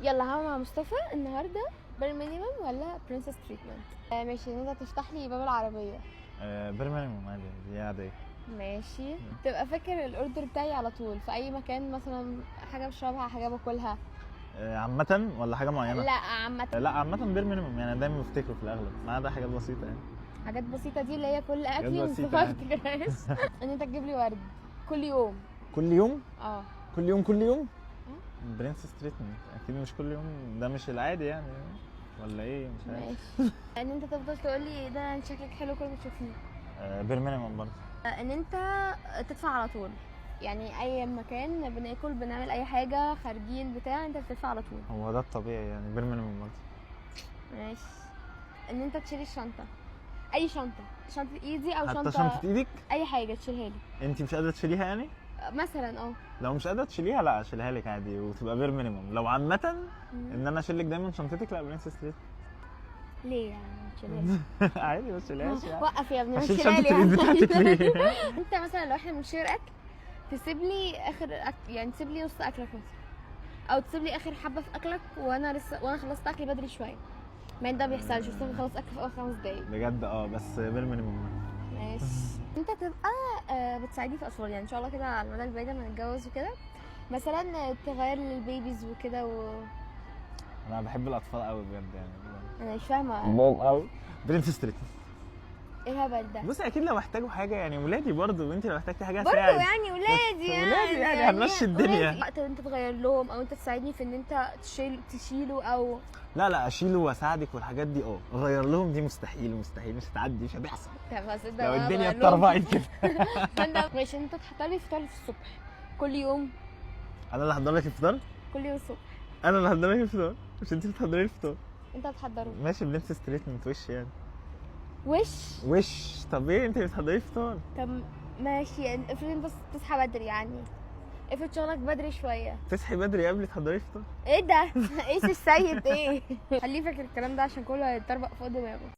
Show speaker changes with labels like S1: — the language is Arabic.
S1: يلا مع مصطفى النهارده بير مينيمم ولا برنسس تريتمنت؟ ماشي، ان انت تفتح لي باب العربيه.
S2: بير مينيموم عادي، دي عادية.
S1: ماشي، تبقى فاكر الاوردر بتاعي على طول في اي مكان، مثلا حاجه بشربها، حاجه باكلها.
S2: عامة ولا حاجة معينة؟
S1: لا عامه.
S2: لا عامة بير مينيموم، يعني دايما بفتكره في الأغلب، ما عدا حاجات بسيطة يعني.
S1: حاجات بسيطه دي اللي هي كل اكلي
S2: بسيطة
S1: ومصطفى
S2: يعني.
S1: افتكرهاش. ان انت تجيب لي ورد كل يوم.
S2: كل يوم؟
S1: اه
S2: كل يوم كل يوم؟ برنسس تريتمنت أكيد مش كل يوم، ده مش العادي يعني، ولا إيه؟ مش عارف.
S1: ماشي. ان انت تفضل تقول لي ده انت شكلك حلو كل ما تشوفني.
S2: بير مينيموم برضه.
S1: ان انت تدفع على طول، يعني اي مكان بناكل بنعمل اي حاجه خارجين بتاع انت بتدفع على طول.
S2: هو ده الطبيعي يعني، بير مينيموم برضه.
S1: ماشي. ان انت تشيل الشنطه، اي شنطه، شنطه ايدي او
S2: حتى شنطة إيدك؟
S1: اي حاجه تشيلها لي.
S2: أنت مش قادرة تشيليها يعني؟
S1: مثلا
S2: لو مش قادرة تشيليها لا أشيلها لك عادي وتبقى بير مينيموم. لو عامة إن أنا أشيل لك دايما شنطتك، لا برنسس تريتمنت.
S1: ليه يعني ما تشيلهاش؟
S2: عادي ما تشيلهاش يعني.
S1: وقف يا ابني، ما
S2: هشيل
S1: تشيلها
S2: شنطة
S1: لي
S2: الإيد
S1: يعني.
S2: بتاعتك ليه؟
S1: انت مثلا لو احنا بنشير اكل تسيب لي يعني تسيب لي نص اكلك مثلا، او تسيب لي اخر حبه في اكلك وانا خلصت اكلي بدري شويه. ما ده بيحصلش، بس انا خلص اكل في اول 5 دقايق.
S2: بجد بس بير مينيموم.
S1: ماشي. انت تبقى بتساعدني في اطفال، يعني ان شاء الله كده على المدى البعيد لما نتجوز وكده، مثلا تغير للبيبيز وكده
S2: انا بحب الاطفال قوي بجد يعني.
S1: انا مش فاهمه
S2: بوم قوي. برنسس تريتمنت.
S1: ايه الهبل ده
S2: بصي اكيد لو احتاجوا حاجه يعني، ولادي برضه، وانت لو احتجتي حاجه
S1: برضه
S2: هساعد.
S1: يعني ولادي
S2: ولادي يعني هنمشي الدنيا.
S1: وقت انت تغير لهم او انت تساعدني في ان انت تشيله او
S2: لا اشيله واساعدك والحاجات دي اغير لهم، دي مستحيل مستحيل، مش هتعدي، مش هتحصل لو الدنيا اتطربقت كده.
S1: ماشي. انت تحضر لي فطار في الصبح كل يوم.
S2: انا اللي هحضر لك الفطار؟
S1: كل يوم الصبح
S2: انا اللي هحضر لك الفطار، مش انت اللي بتحضري لي الفطار.
S1: انت بتحضره.
S2: ماشي برنسس تريتمنت وش يعني.
S1: وش
S2: طب ايه انت اللي بتحضري الفطار؟
S1: طب ماشي، يعني افرض انت تصحى بدري، يعني افرض شغلك بدري شويه،
S2: تصحي بدري قبل تحضري الفطار؟
S1: ايه ده؟ ايش السيد ايه؟ خليه فاكر الكلام ده عشان كله هيتطربق فوق دماغه.